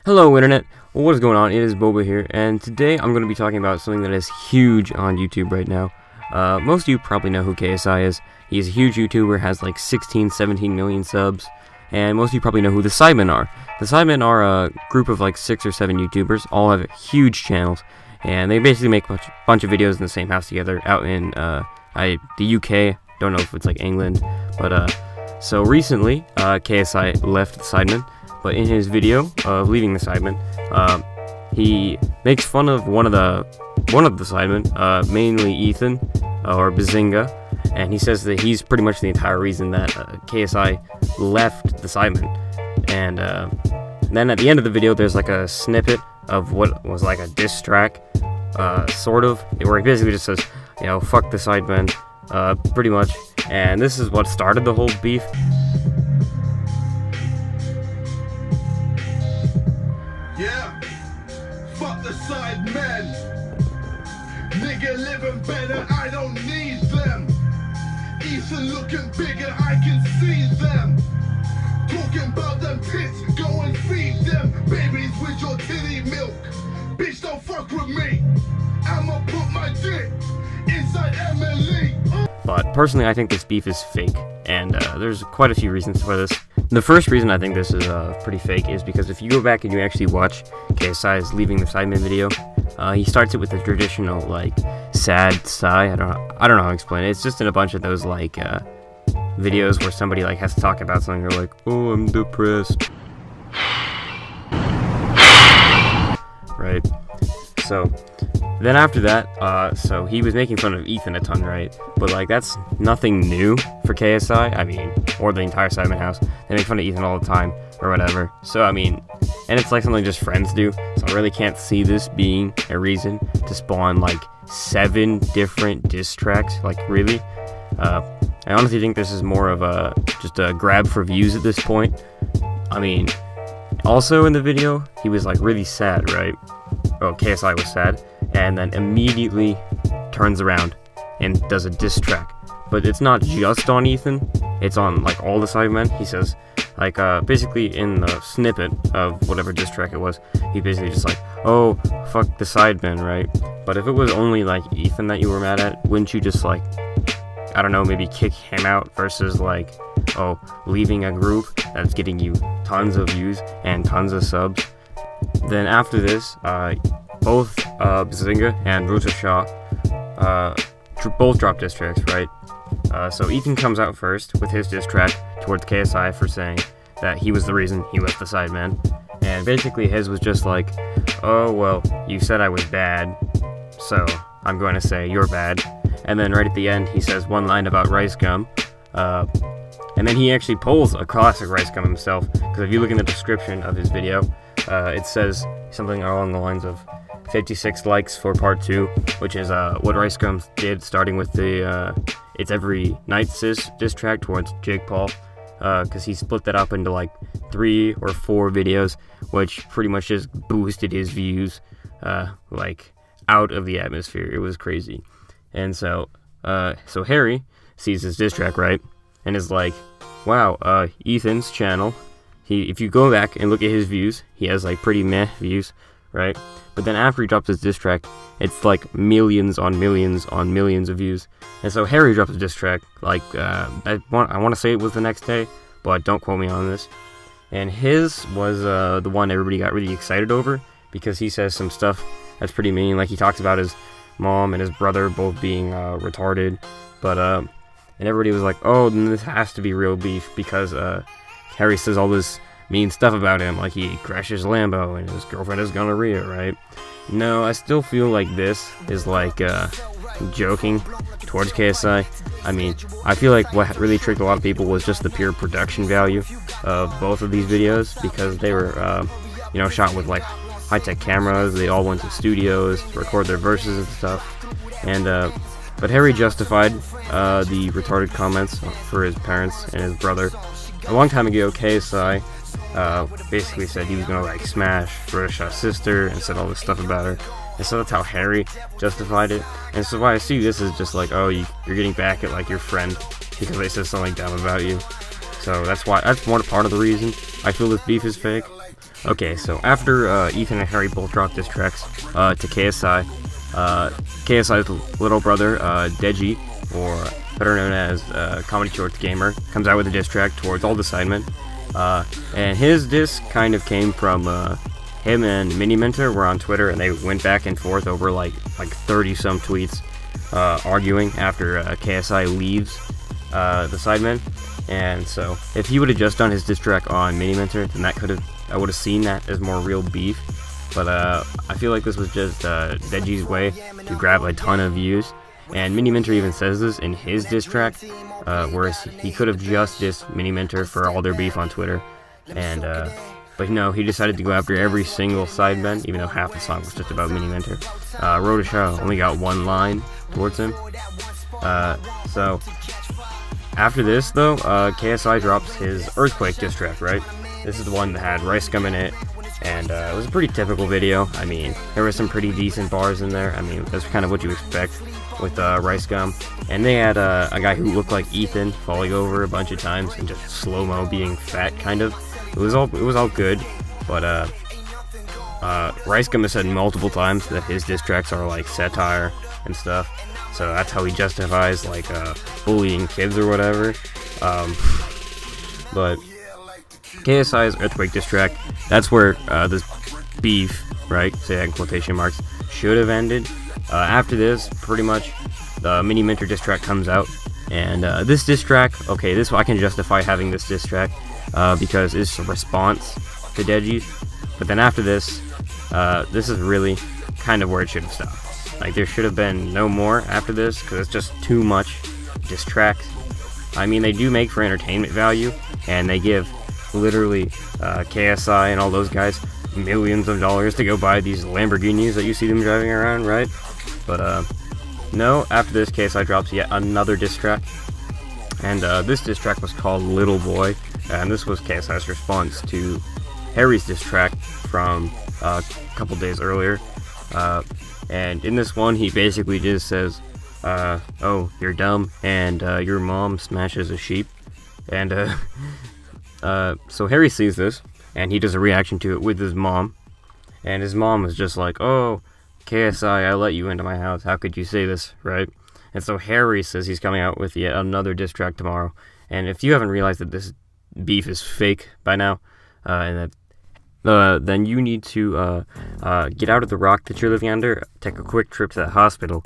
Hello Internet, well, what is going on? It is Boba here, and today I'm going to be talking about something that is huge on YouTube right now. Most of you probably know who KSI is. He's a huge YouTuber, has like 17 million subs, and most of you probably know who the Sidemen are. The Sidemen are a group of like 6 or 7 YouTubers, all have huge channels, and they basically make a bunch of videos in the same house together out in the UK. Don't know if it's like England, but so recently KSI left the Sidemen. But in his video of leaving the Sidemen, he makes fun of one of the Sidemen, mainly Ethan or Bazinga, and he says that he's pretty much the entire reason that KSI left the Sidemen. And then at the end of the video, there's like a snippet of what was like a diss track, sort of, where he basically just says, you know, fuck the Sidemen, pretty much. And this is what started the whole beef. Yeah, fuck the Sidemen. Nigga living better, I don't need them. Ethan looking bigger, I can see them. Talking about them tits, go and feed them babies with your titty milk. Bitch, don't fuck with me. I'ma put my dick inside Emily. But personally, I think this beef is fake, and there's quite a few reasons for this. The first reason I think this is pretty fake is because if you go back and you actually watch KSI's leaving the Sidemen video, he starts it with the traditional like sad sigh. I don't know how to explain it. It's just in a bunch of those like videos where somebody like has to talk about something. They're like, "Oh, I'm depressed," right? So then after that, so he was making fun of Ethan a ton, right? But like that's nothing new for KSI. I mean, or the entire Sidemen house. They make fun of Ethan all the time or whatever. So I mean, and it's like something just friends do. So I really can't see this being a reason to spawn like 7 different diss tracks. Like really, I honestly think this is more of a just a grab for views at this point. I mean, also in the video he was like really sad, right? Oh, KSI was sad, and then immediately turns around and does a diss track. But it's not just on Ethan, it's on like all the Sidemen. He says, like, basically in the snippet of whatever diss track it was, he basically just like, oh, fuck the Sidemen, right? But if it was only like Ethan that you were mad at, wouldn't you just like, I don't know, maybe kick him out versus like, oh, leaving a group that's getting you tons of views and tons of subs? Then after this, both Bazinga and Ruta Shah both dropped diss tracks, right? So Ethan comes out first with his diss track towards KSI for saying that he was the reason he left the Sidemen. And basically his was just like, oh, well, you said I was bad, so I'm going to say you're bad. And then right at the end, he says one line about rice gum. And then he actually pulls a classic rice gum himself, because if you look in the description of his video, it says something along the lines of 56 likes for part 2, which is what Rice Gum did, starting with the It's Every Night's diss track towards Jake Paul, because he split that up into like 3 or 4 videos, which pretty much just boosted his views like out of the atmosphere. It was crazy. And so Harry sees his diss track, right, and is like, wow, Ethan's channel, if you go back and look at his views, he has like pretty meh views, right? But then after he drops his diss track, it's like millions on millions on millions of views. And so Harry drops a diss track, like, I want to say it was the next day, but don't quote me on this. And his was the one everybody got really excited over, because he says some stuff that's pretty mean. Like he talks about his mom and his brother both being retarded, but and everybody was like, oh, then this has to be real beef, because Harry says all this mean stuff about him, like he crashes Lambo and his girlfriend is gonorrhea, right? No, I still feel like this is like joking towards KSI. I mean, I feel like what really tricked a lot of people was just the pure production value of both of these videos, because they were, you know, shot with like high-tech cameras. They all went to studios to record their verses and stuff. And but Harry justified the retarded comments for his parents and his brother. A long time ago, KSI basically said he was gonna like smash Rosha's sister and said all this stuff about her. And so that's how Harry justified it. And so why I see this is just like, oh, you're getting back at like your friend because they said something dumb about you. So that's one part of the reason I feel this beef is fake. Okay, so after Ethan and Harry both dropped diss tracks to KSI, KSI's little brother, Deji, or better known as Comedy Shorts Gamer, comes out with a diss track towards all the Sidemen. And his diss kind of came from him and Mini Mentor were on Twitter, and they went back and forth over like 30 some tweets, arguing after KSI leaves the Sidemen. And so if he would have just done his diss track on Mini Mentor, then I would have seen that as more real beef. But I feel like this was just Deji's way to grab a ton of views. And Mini Mentor even says this in his diss track, whereas he could have just dissed Mini Mentor for all their beef on Twitter. And but no, he decided to go after every single Sidemen, even though half the song was just about Mini Mentor. Road to Show only got one line towards him. So after this, though, KSI drops his Earthquake diss track, right? This is the one that had Rice Gum in it, and it was a pretty typical video. I mean, there were some pretty decent bars in there. I mean, that's kind of what you expect with Rice Gum. And they had a guy who looked like Ethan falling over a bunch of times and just slow-mo being fat, kind of. It was all good, but Rice Gum has said multiple times that his diss tracks are like satire and stuff. So that's how he justifies like bullying kids or whatever. But KSI's Earthquake diss track, that's where this beef, right, say that in quotation marks, should have ended. After this, pretty much, the Mini Mentor diss track comes out, and this diss track, okay, this I can justify having this diss track because it's a response to Deji's. But then after this, this is really kind of where it should have stopped. Like, there should have been no more after this, because it's just too much diss tracks. I mean, they do make for entertainment value, and they give literally KSI and all those guys millions of dollars to go buy these Lamborghinis that you see them driving around, right? But no, after this, KSI drops yet another diss track, and this diss track was called Little Boy, and this was KSI's response to Harry's diss track from a couple days earlier. And in this one, he basically just says, oh, you're dumb, and your mom smashes a sheep. And so Harry sees this, and he does a reaction to it with his mom. And his mom is just like, oh, KSI, I let you into my house. How could you say this, right? And so Harry says he's coming out with yet another diss track tomorrow. And if you haven't realized that this beef is fake by now, and that then you need to get out of the rock that you're living under, take a quick trip to the hospital,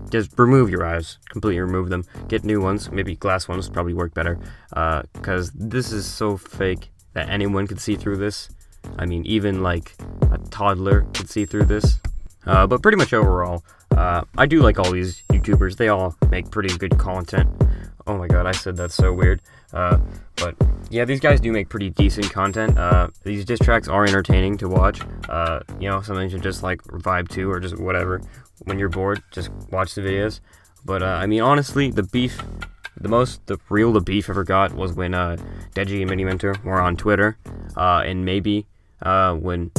just remove your eyes, completely remove them, get new ones, maybe glass ones probably work better, because this is so fake that anyone could see through this. I mean, even like a toddler could see through this. But pretty much overall, I do like all these YouTubers. They all make pretty good content. Oh my god, I said that's so weird. But yeah, these guys do make pretty decent content. These diss tracks are entertaining to watch. You know, something to just like vibe to, or just whatever. When you're bored, just watch the videos. But I mean, honestly, the beef ever got was when Deji and Mini Mentor were on Twitter, and maybe when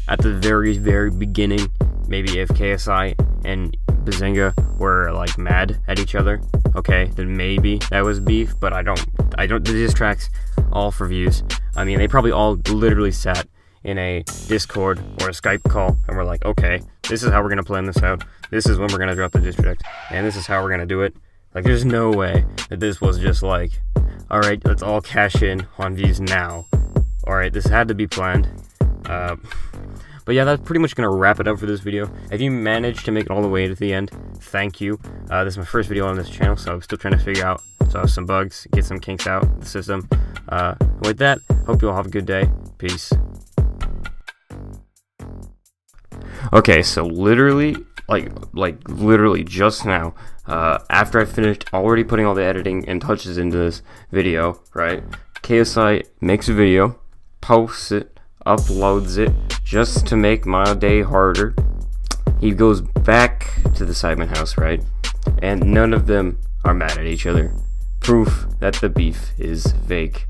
at the very, very beginning, maybe if KSI and Bazinga were like mad at each other, okay, then maybe that was beef. But I don't. The diss tracks all for views. I mean, they probably all literally sat in a Discord or a Skype call and were like, okay, this is how we're gonna plan this out. This is when we're gonna drop the diss track, and this is how we're gonna do it. Like, there's no way that this was just like, all right, let's all cash in on views now. All right, this had to be planned. But yeah, that's pretty much going to wrap it up for this video. If you managed to make it all the way to the end, thank you. This is my first video on this channel, so I'm still trying to figure out some bugs, get some kinks out of the system. With that, hope you all have a good day. Peace. Okay, so literally, like literally just now, after I finished already putting all the editing and touches into this video, right, KSI makes a video, posts it, uploads it, just to make my day harder. He goes back to the Sidemen house, right? And none of them are mad at each other. Proof that the beef is fake.